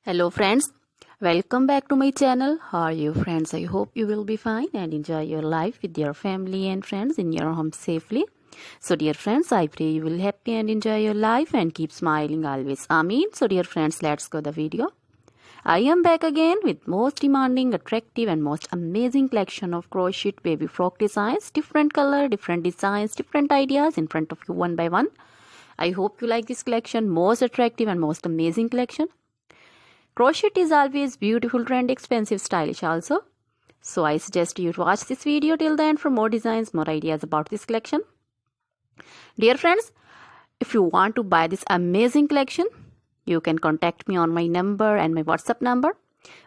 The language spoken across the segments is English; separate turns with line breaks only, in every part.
Hello friends, welcome back to my channel. How are you friends? I hope you will be fine and enjoy your life with your family and friends in your home safely. So dear friends, I pray you will happy and enjoy your life and keep smiling always. Amen. So dear friends, let's go the video. I am back again with most demanding, attractive and most amazing collection of crochet baby frock designs. Different color, different designs, different ideas in front of you one by one. I hope you like this collection, most attractive and most amazing collection. Crochet is always beautiful, trendy, expensive, stylish also. So I suggest you to watch this video till the end for more designs, more ideas about this collection. Dear friends, if you want to buy this amazing collection, you can contact me on my number and my WhatsApp number.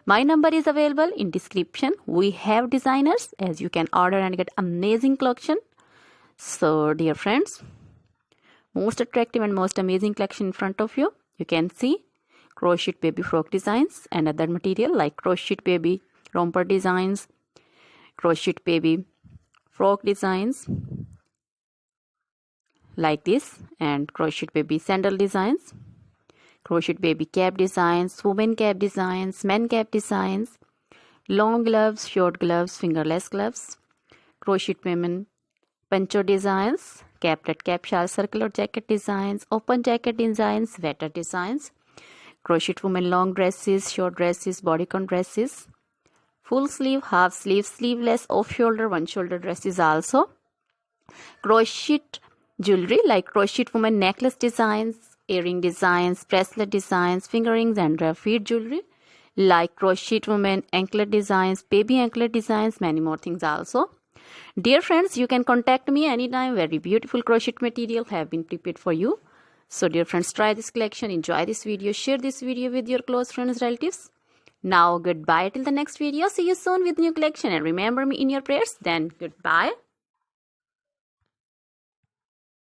My number is available in description. We have designers as you can order and get amazing collection. So dear friends, most attractive and most amazing collection in front of you. You can see crochet baby frock designs and other material like crochet baby romper designs, crochet baby frock designs like this, and crochet baby sandal designs, crochet baby cap designs, women cap designs, men cap designs, long gloves, short gloves, fingerless gloves, crochet women poncho designs, caplet cap shawl circular jacket designs, open jacket designs, sweater designs, crochet women long dresses, short dresses, bodycon dresses, full sleeve, half sleeve, sleeveless, off shoulder, one shoulder dresses also. Crochet jewelry like crochet women necklace designs, earring designs, bracelet designs, finger rings and feet jewelry like crochet women anklet designs, baby anklet designs, many more things also. Dear friends, you can contact me anytime. Very beautiful crochet material have been prepared for you. So dear friends, try this collection, enjoy this video, share this video with your close friends, relatives. Now goodbye till the next video. See you soon with new collection and remember me in your prayers. Then goodbye.